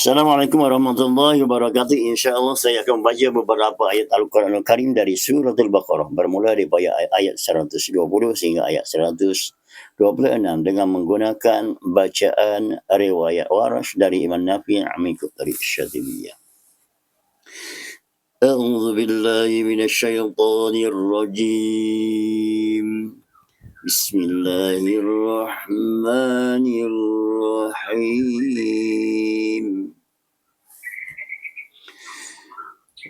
Assalamualaikum warahmatullahi wabarakatuh. InsyaAllah saya akan membaca beberapa ayat Al-Quran Al-Karim dari Surah Al-Baqarah. Bermula daripada ayat 120 sehingga ayat 126 dengan menggunakan bacaan riwayat Warash dari Imam Nafi' mengikut dari Syatibiyah. A'udzu billahi minasyaitonir rajim. Bismillahirrahmanirrahim.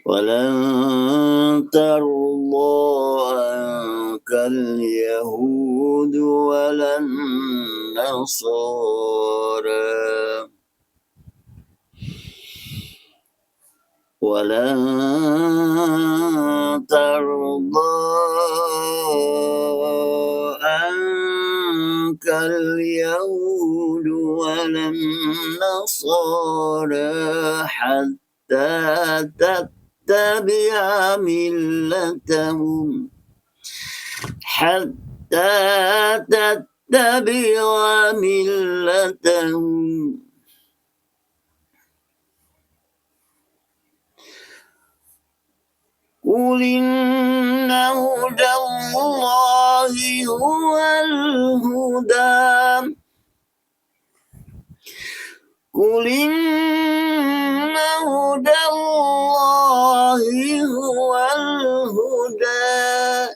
ولن ترضى عنك اليهود ولا النصارى ولن ترضى عنك اليهود ولا النصارى حتى تتبع ملتهم قل إن هدى الله هو الهدى قل إن هدى الله هو الهدى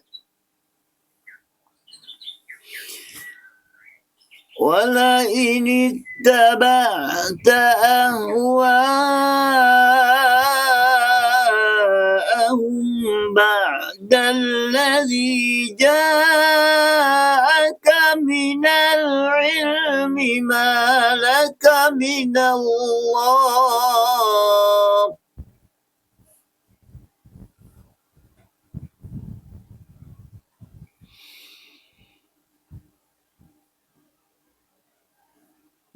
ولئن اتبعت أهواءهم بعد الذي جاءك من العلم ما لك من الله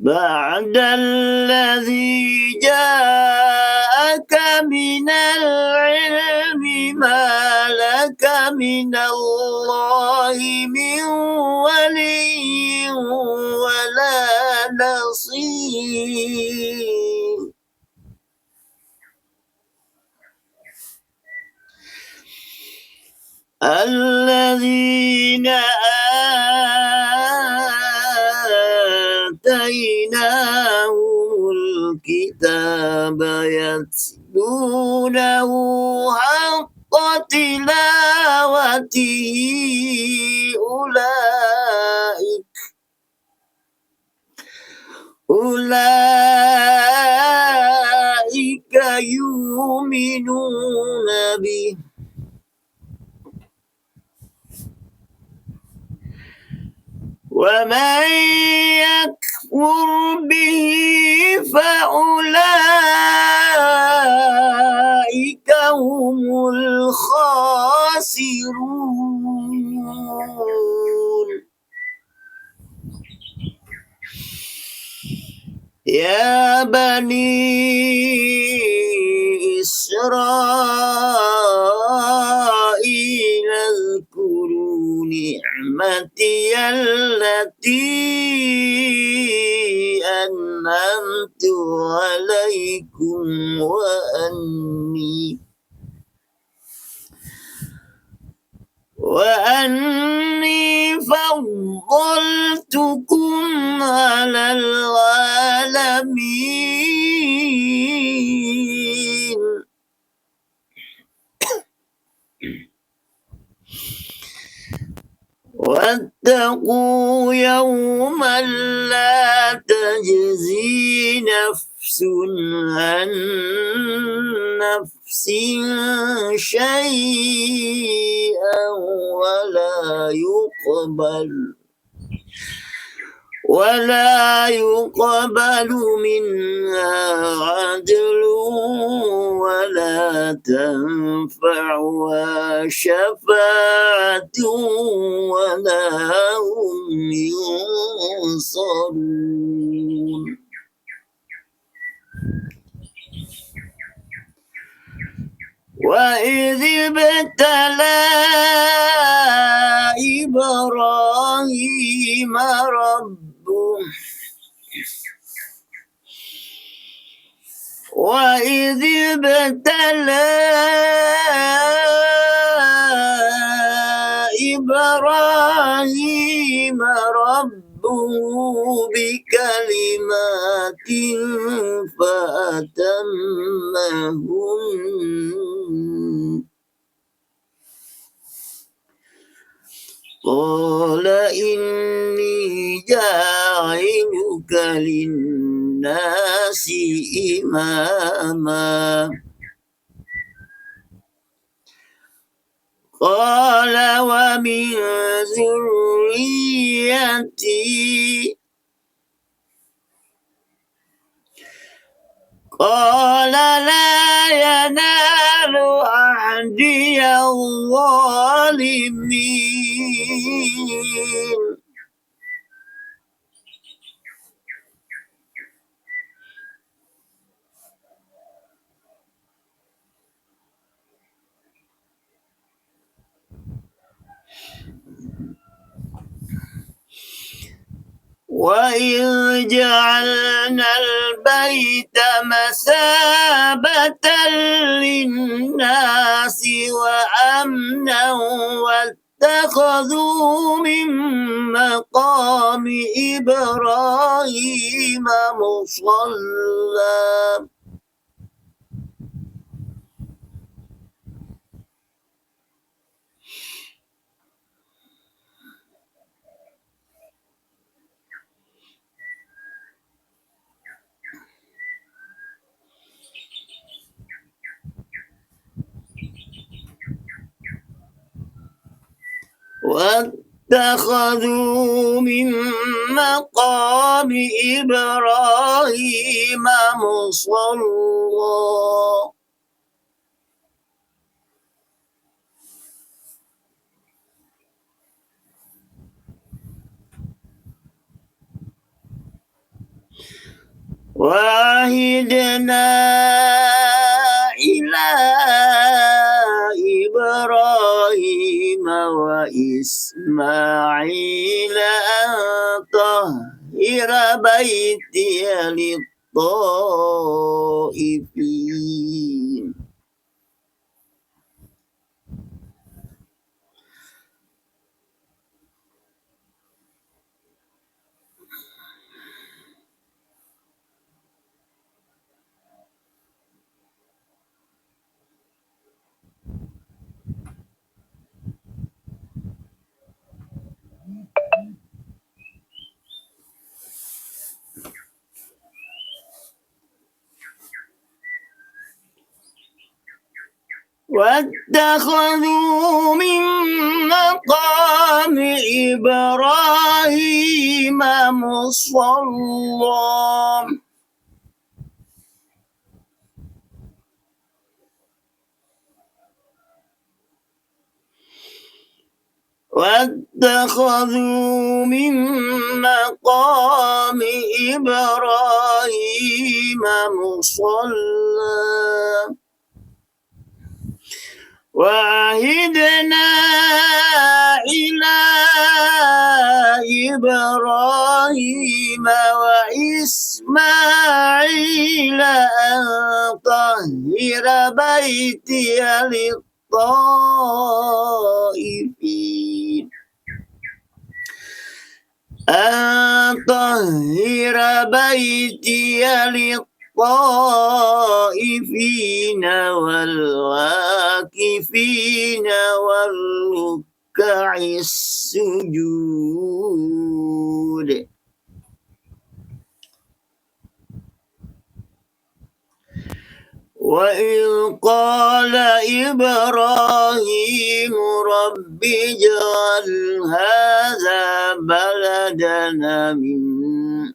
بعد الذي جاءك من العلم ما لك من الله من ولي ولا نصير الذين آتيناهم الكتاب يتلونه حق تلاوته أولئك يؤمنون به ومن يكفر به فأولئك هم الخاسرون يا بني إسرائيل اذكروا نعمتي التي أنعمت عليكم وأني فضلتكم على العالمين واتقوا يوما لا تجزي نفس عن نفس شيئا ولا يقبل منها عدل ولا تنفعها شفاعة ولا هم ينصرون وإذ ابتلى إبراهيم ربه وإذ ابتلى إبراهيم ربه بكلمات فأتمهن قال إني جاعلك للناس إماما قال ومن ذريتي قال لا ينال عهدي الظالمين وإذ جعلنا البيت مثابة للناس وأمنا واتخذوا من مقام إبراهيم مصلى واتخذوا من مقام إبراهيم مصلى وعهدنا إلى إبراهيم وإسماعيل أن طهر بيتي للطائفين واتخذوا من مقام إبراهيم مصلى واتخذوا من مقام إبراهيم مصلى وعهدنا إلى إبراهيم وإسماعيل أن طهر بيتي للطائفين أن طهر بيتي للطائفين والعاكفين والركع السجود وإذ قال إبراهيم رب اجعل هذا بلدنا منا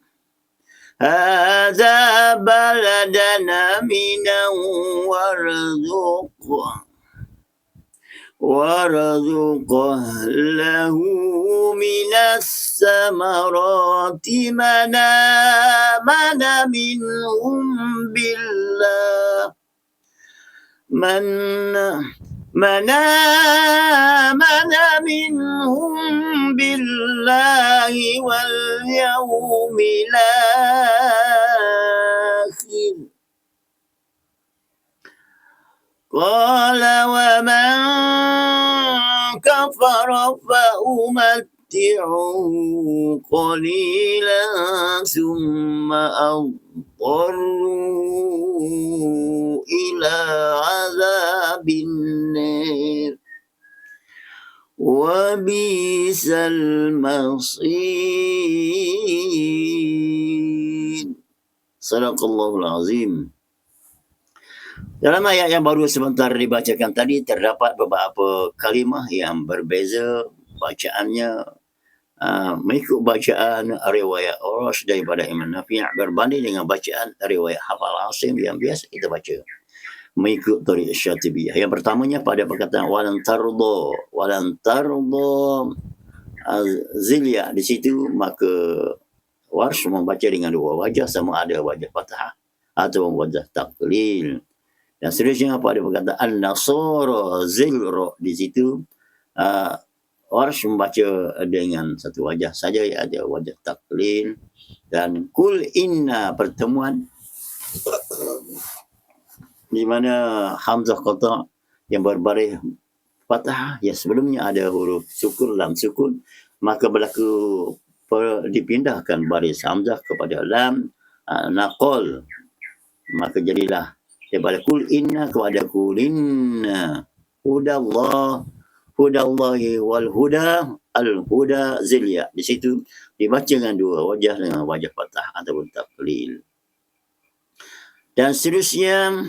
وارزق أهله من الثمرات من آمن منهم بالله من آمن منهم بالله واليوم الآخر قال ومن كفر فأمتعه قليلا ثم أضطره إلى عذاب النار وبئس المصير. Sadaqallahul Azim. Dalam ayat yang baru sebentar dibacakan tadi terdapat beberapa kalimah yang berbeza bacaannya mengikut bacaan riwayat Urash daripada Imam Nafi' berbanding dengan bacaan riwayat Hafal Asim yang biasa kita baca mengikut Tariq Syatibiyah. Yang pertamanya pada perkataan walan tardo zilya di situ, maka Warsh membaca dengan dua wajah, sama ada wajah fathah atau wajah taklil. Dan seterusnya pada perkataan nasara zilra di situ Warsh membaca dengan satu wajah saja, ada wajah taklil. Dan kul inna pertemuan di mana hamzah qata yang berbaris fathah yang sebelumnya ada huruf sukun lam sukun, maka berlaku dipindahkan baris hamzah kepada lam naqal, maka jadilah daripada kul inna kepada kul inna hudallahi wal huda al huda zilya. Di situ dibaca dengan dua wajah, dengan wajah fathah ataupun taklil. Dan seterusnya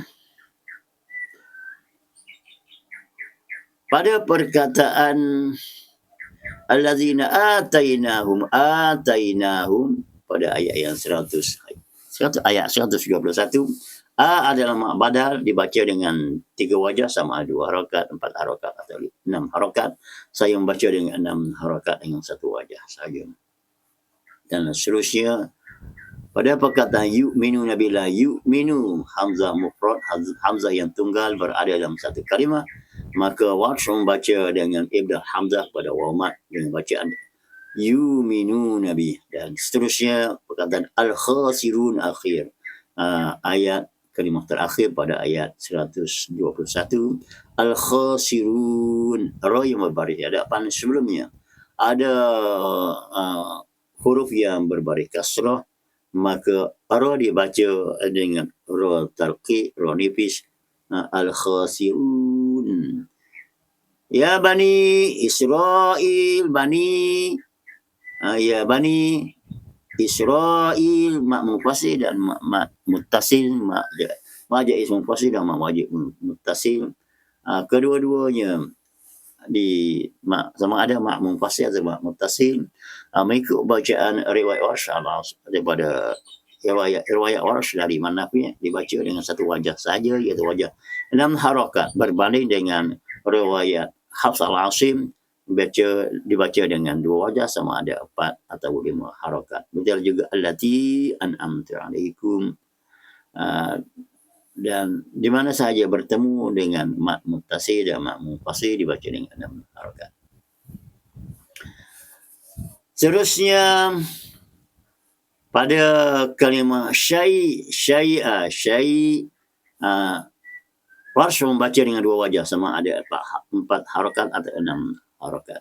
pada perkataan allazina atainahum pada ayat yang 100 ayat 131, adalah mak badal dibaca dengan 3 wajah, sama 2 harakat, 4 harakat atau 6 harakat. Saya membaca dengan 6 harakat dengan 1 wajah saja. Dan seterusnya pada perkataan yu'minu nabillah, yu'minu hamzah mufrad, hamzah yang tunggal berada dalam satu kalimah, maka Warsh membaca dengan ibdal hamzah pada wamat dengan bacaan yu'minu nabi. Dan seterusnya perkataan al-khasirun akhir, ayat kalimah terakhir pada ayat 121, al-khasirun, ra yang berbaris hadapan sebelumnya ada huruf yang berbaris kasrah, maka ra dibaca dengan ra tarqiq, ra nipis, al-khasirun. Ya bani Israel, ya bani Israel, mak mufassir dan mak muttasil, mak jaiz mufassir dan mak wajib muttasil. Kedua-duanya di mak sama ada mak mufassir atau mak muttasil, mengikut bacaan riwayat Warsh daripada riwayat Warsh dari Imam Nafi' dibaca dengan satu wajah saja, iaitu wajah 6 harakat, berbanding dengan riwayat Hafs al-Asim dibaca dengan 2 wajah, sama ada 4 atau 5 harakat. Betul juga allati an'amtu alaikum, dan di mana sahaja bertemu dengan mat muttasil dan mat munfasil dibaca dengan 6 harakat. Seterusnya pada kalimah syai'a Warsh membaca dengan 2 wajah, sama ada 4 harakat atau 6 harakat.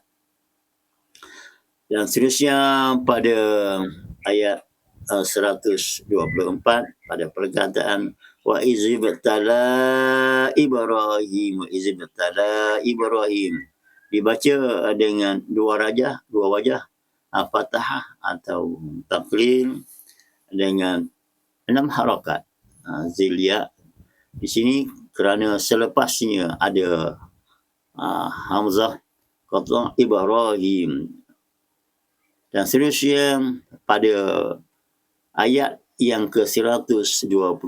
Dan seterusnya pada ayat 124 pada perkataan wa izibtala Ibrahim dibaca dengan 2 wajah, fathah atau taklil dengan 6 harakat zilya di sini, kerana selepasnya ada hamzah qata Ibrahim. Dan seterusnya pada ayat yang ke-125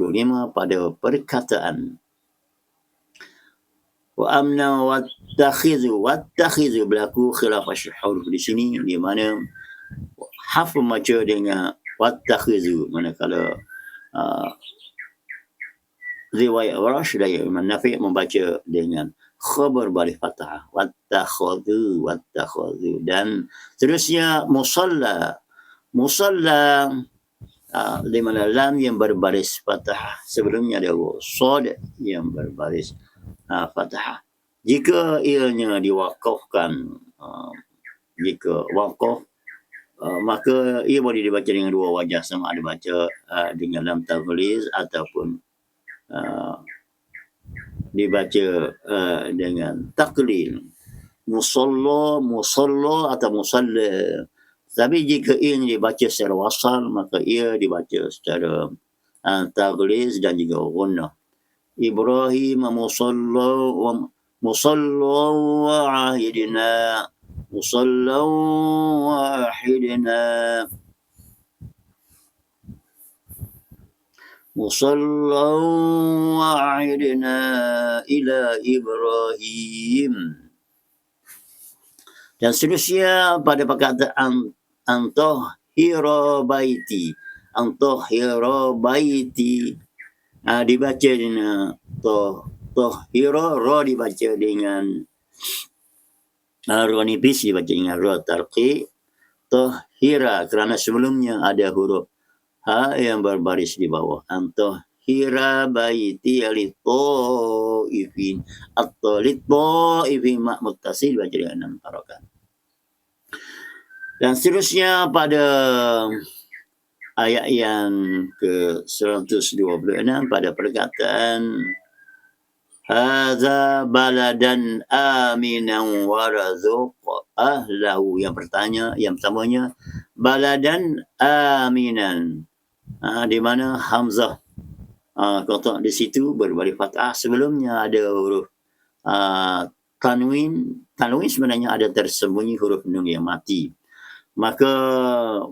pada perkataan wa amna wattakhizu berlaku khilaf huruf di sini, di mana haf membaca dengan wattakhizu, manakala riwayat Warsh dari Imam Nafi' membaca dengan khabar baris fathah wattakhadhu. Dan seterusnya musalla di mana lam yang berbaris fathah sebelumnya ada sad yang berbaris fathah. Jika ianya diwakafkan, jika wakaf, maka ia boleh dibaca dengan dua wajah, sama ada baca dengan lam taghliz ataupun dibaca dengan taklil. Musalla atau musalla. Tapi jika ianya dibaca secara wasal, maka ia dibaca secara taghliz dan juga gunnah. Ibrahim musalla wahidna, musalla wahidna, musalla wahidna ila Ibrahim. Dan seterusnya pada perkataan antahhira baiti, dibaca dengan tahhira, ra dibaca dengan ra nipis dibaca dengan ra tarqiq, tahhira kerana sebelumnya ada huruf ha yang berbaris di bawah. Antahhira baiti lit-taifin, lit-taifin mak muttasil dibaca dengan 6 harakat. Dan seterusnya pada ayat yang ke-126 pada perkataan hadza baladan aminan warzuq ahlahu, yang pertamanya baladan aminan, di mana hamzah kotak di situ berbaris fathah. Sebelumnya ada huruf tanwin sebenarnya ada tersembunyi huruf nun yang mati, maka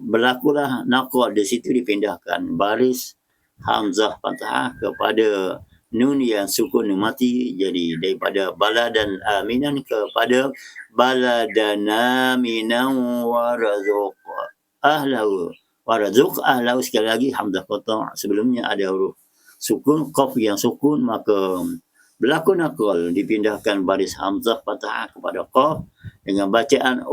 berlakulah naqal di situ, dipindahkan baris hamzah fathah kepada nun yang sukun mati. Jadi daripada baladan aminan kepada baladan aminan warzuq ahlahu. Warzuq ahlahu, sekali lagi hamzah qata', sebelumnya ada huruf sukun, qaf yang sukun, maka berlaku naqal, dipindahkan baris hamzah fathah kepada qaf dengan bacaan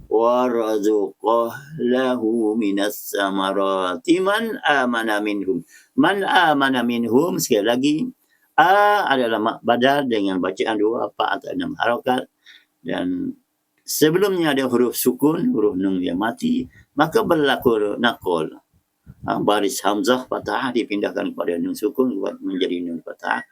warzuqah lahu minas samarati man amana minhum. Man amana minhum, sekali lagi adalah mak badal dengan bacaan 2, 4 atau 6 harakat, dan sebelumnya ada huruf sukun, huruf nun yang mati, maka berlaku naqal, baris hamzah fathah dipindahkan kepada nun sukun menjadi nun fathah,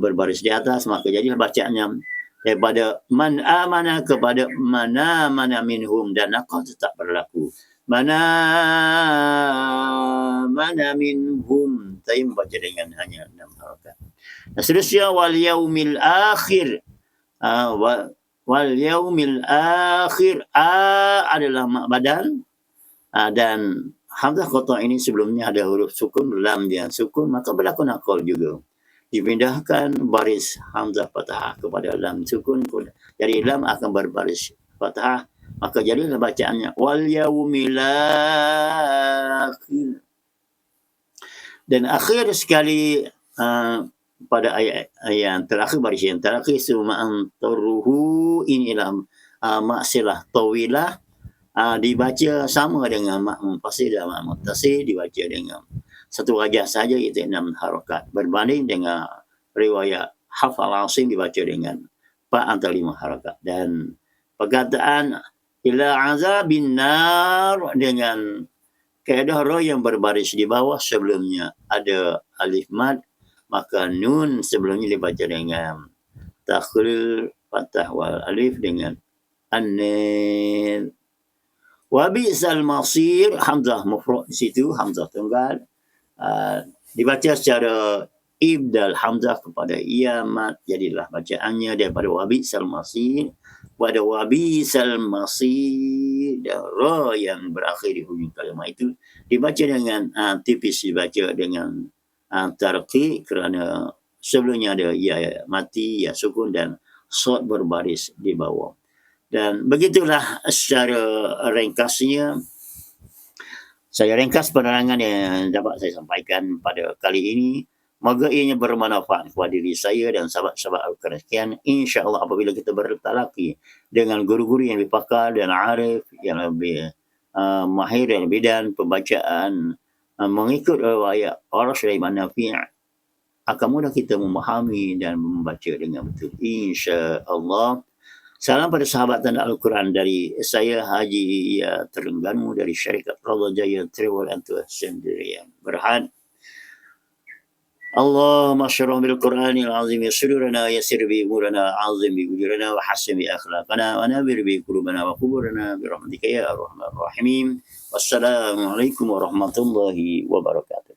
berbaris di atas, maka jadilah bacaannya daripada man amana kepada mana minhum, dan naqal tetap berlaku mana minhum, saya membaca dengan hanya 6 harakat. Dan seterusnya wal yaumil akhir, wal yaumil akhir adalah mak badal, dan hamzah qata' ini sebelumnya ada huruf sukun, lam yang sukun, maka berlaku naqal juga, dipindahkan baris hamzah fathah kepada lam sukun, jadi lam akan berbaris fathah, maka jadilah bacaannya wal yaumil akhir. Dan akhir sekali pada ayat yang terakhir, baris yang terakhir, summa antaruhu, inilah maksilah tawilah, dibaca sama dengan mak munfasil dan mak muttasil, dibaca dengan satu wajah saja, iaitu 6 harakat, berbanding dengan riwayat Hafs al-Asim dibaca dengan 4 atau 5 harakat. Dan perkataan ila azabin nar dengan kaedah ra yang berbaris di bawah, sebelumnya ada alif mad, maka nun sebelumnya dibaca dengan takhlil fathah wal alif dengan an-nar. Wa bi'sal masir, hamzah mufrad di situ, hamzah tunggal, dibaca secara ibdal hamzah kepada iamat, jadilah bacaannya daripada wa bi'sal masir pada wa bi'sal masir, dan ra yang berakhir di hujung kalimah itu dibaca dengan tipis, dibaca dengan tarqiq, kerana sebelumnya ada ya mati, ya sukun, dan shad berbaris di bawah. Dan begitulah secara ringkasnya, saya ringkas penerangan yang dapat saya sampaikan pada kali ini. Moga ianya bermanfaat kepada diri saya dan sahabat-sahabat Al-Quran. InsyaAllah apabila kita bertalaki dengan guru-guru yang lebih pakar dan arif, yang lebih mahir dan lebih, dan pembacaan mengikut riwayat Arash dari Nafi', akan mudah kita memahami dan membaca dengan betul. InsyaAllah. Salam pada sahabat dan Al-Quran dari saya Haji Terengganu dari syarikat Rawda Jaya Travel and Tour sendirian. Berhad. اللهم اشرح بالقرآن العظيم صدورنا ويسر به أمورنا عظم بأجورنا وحسن بأخلاقنا ونبر به قلوبنا وقبورنا برحمتك يا أرحم الراحمين والسلام عليكم ورحمة الله وبركاته.